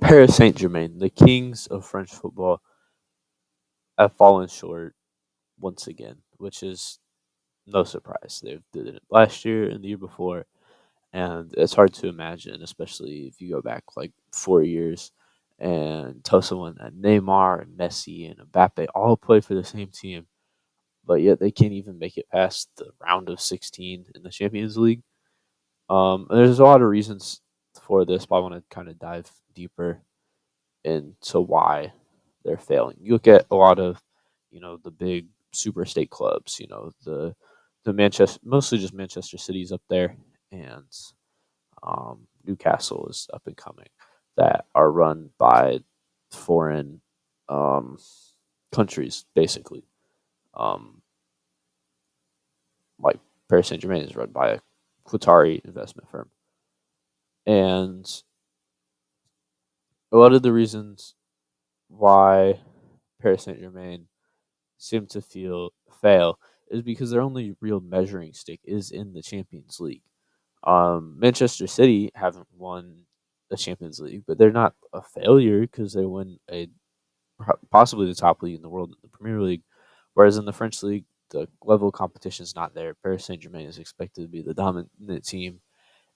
Paris Saint Germain, the kings of French football, have fallen short once again, which is no surprise. They did it last year and the year before, and it's hard to imagine, especially if you go back like 4 years and tell someone that Neymar and Messi and Mbappe all play for the same team, but yet they can't even make it past the round of 16 in the Champions League. And there's a lot of reasons for this, but I want to kind of dive deeper into why they're failing. You look at a lot of, the big super state clubs, the Manchester, mostly just Manchester City's up there, and Newcastle is up and coming, that are run by foreign um, countries, basically. Um, like Paris Saint Germain is run by a Qatari investment firm, and a lot of the reasons why Paris Saint Germain seem to feel fail is because their only real measuring stick is in the Champions League. Manchester City haven't won the Champions League, but they're not a failure because they win a possibly the top league in the world, in the Premier League. Whereas in the French league, the level of competition is not there. Paris Saint Germain is expected to be the dominant team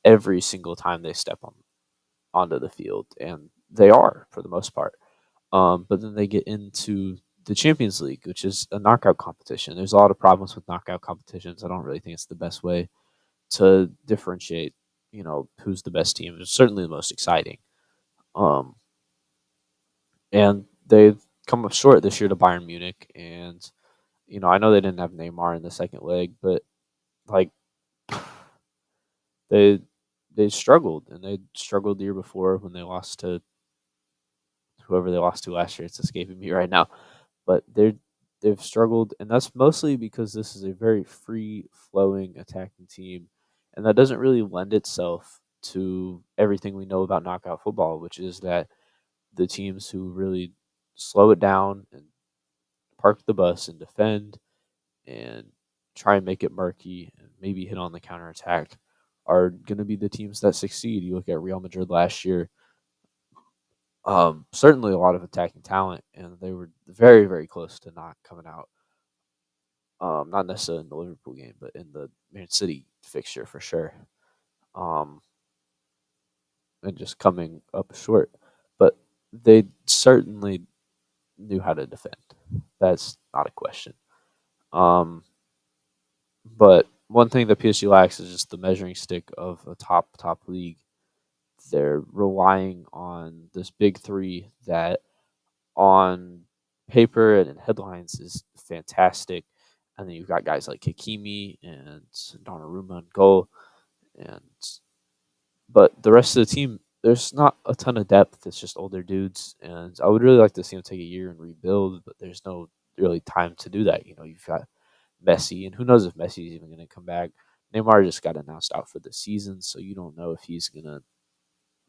every single time they step onto the field, and they are for the most part. But then they get into the Champions League, which is a knockout competition. There's a lot of problems with knockout competitions. I don't really think it's the best way to differentiate, who's the best team. It's certainly the most exciting. Um, and they've come up short this year to Bayern Munich. And, I know they didn't have Neymar in the second leg, but like they they struggled, and they struggled the year before when they lost to whoever they lost to last year. It's escaping me right now, but they've struggled, and that's mostly because this is a very free flowing attacking team, and that doesn't really lend itself to everything we know about knockout football, which is that the teams who really slow it down and park the bus and defend and try and make it murky and maybe hit on the counterattack are going to be the teams that succeed. You look at Real Madrid last year, certainly a lot of attacking talent, and they were very, very close to not coming out. Not necessarily in the Liverpool game, but in the Man City fixture for sure. Um, and just coming up short, but they certainly knew how to defend. That's not a question. Um, but one thing that PSG lacks is just the measuring stick of a top league. They're relying on this big three that on paper and in headlines is fantastic. And then you've got guys like Hakimi and Donnarumma in goal, and but the rest of the team, there's not a ton of depth. It's just older dudes, and I would really like to see them take a year and rebuild, but there's no really time to do that. You've got Messi, and who knows if Messi's even going to come back. Neymar just got announced out for the season, so you don't know if he's going to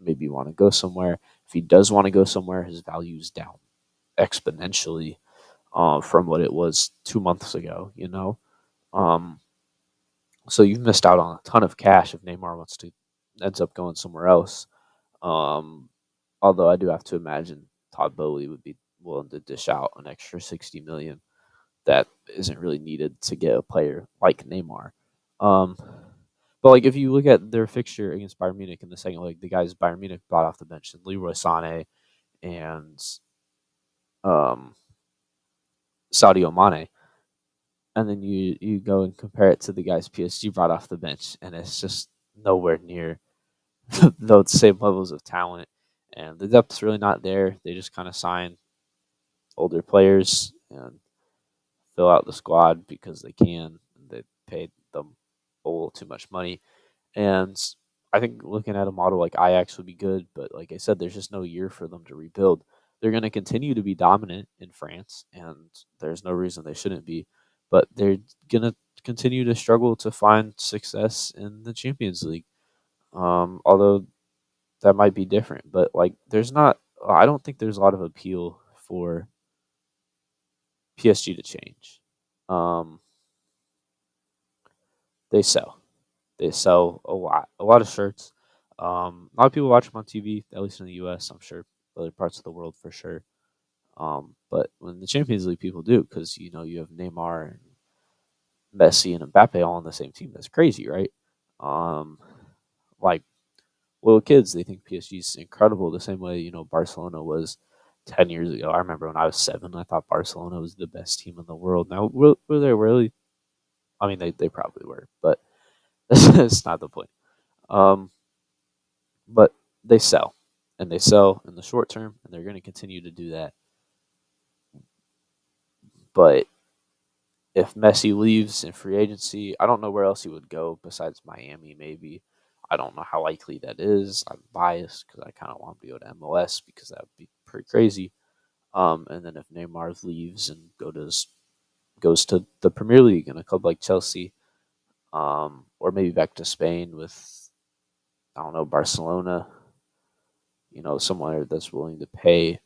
maybe want to go somewhere. If he does want to go somewhere, his value's down exponentially from what it was 2 months ago. Um, so you've missed out on a ton of cash if Neymar wants to ends up going somewhere else. Um, Although I do have to imagine Todd Bowley would be willing to dish out an extra 60 million that isn't really needed to get a player like Neymar. Um, but like if you look at their fixture against Bayern Munich in the second leg, the guys Bayern Munich brought off the bench, and Leroy Sané and um, Sadio Mane, and then you go and compare it to the guys PSG brought off the bench, and it's just nowhere near the same levels of talent, and the depth's really not there. They just kind of sign older players and fill out the squad because they can. They paid them a little too much money, and I think looking at a model like Ajax would be good. But like I said, there's just no year for them to rebuild. They're going to continue to be dominant in France, and there's no reason they shouldn't be. But they're going to continue to struggle to find success in the Champions League. Although that might be different, but like there's not. I don't think there's a lot of appeal for PSG to change. Um, they sell. They sell a lot of shirts. A lot of people watch them on TV, at least in the U.S. I'm sure other parts of the world for sure. But when the Champions League people do, because you have Neymar and Messi and Mbappe all on the same team, that's crazy, right? Um, like little kids, they think PSG is incredible the same way Barcelona was 10 years ago. I remember when I was 7, I thought Barcelona was the best team in the world. Now, were they really? I mean, they probably were, but that's not the point. Um, but they sell, and they sell in the short term, and they're going to continue to do that. But if Messi leaves in free agency, I don't know where else he would go besides Miami, maybe. I don't know how likely that is. I'm biased because I kind of want him to go to MLS because that would be pretty crazy. And then if Neymar leaves and goes to the Premier League in a club like Chelsea, or maybe back to Spain with, I don't know, Barcelona, somewhere that's willing to pay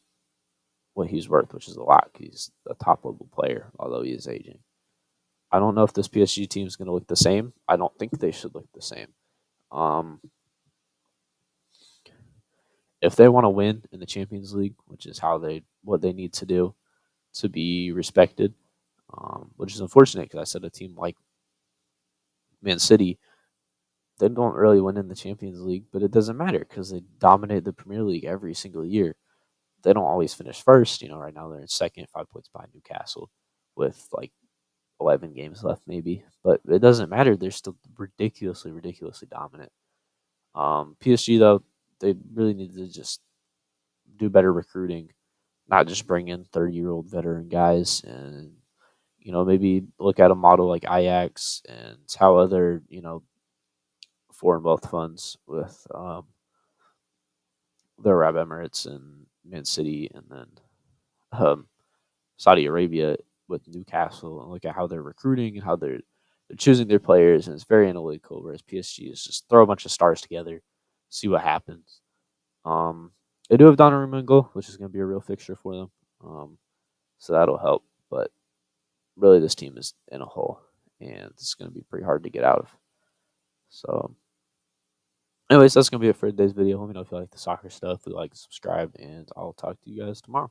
what he's worth, which is a lot. He's a top level player, although he is aging. I don't know if this PSG team is going to look the same. I don't think they should look the same. Um, if they want to win in the Champions League, which is what they need to do to be respected, which is unfortunate because I said a team like Man City, they don't really win in the Champions League, but it doesn't matter because they dominate the Premier League every single year. They don't always finish first. Right now they're in second, 5 points behind Newcastle, with like 11 games left, maybe. But it doesn't matter. They're still ridiculously, ridiculously dominant. PSG though, they really need to just do better recruiting, not just bring in 30-year-old veteran guys, and maybe look at a model like Ajax and how other foreign wealth funds with the Arab Emirates and Man City, and then um, Saudi Arabia with Newcastle, and look at how they're recruiting and how they're choosing their players, and it's very analytical. Whereas PSG is just throw a bunch of stars together, see what happens. Um, they do have Donnarumma in goal, which is going to be a real fixture for them, so that'll help. But really, this team is in a hole, and it's going to be pretty hard to get out of. So, anyways, that's going to be it for today's video. Let me know if you like the soccer stuff. If you like, subscribe, and I'll talk to you guys tomorrow.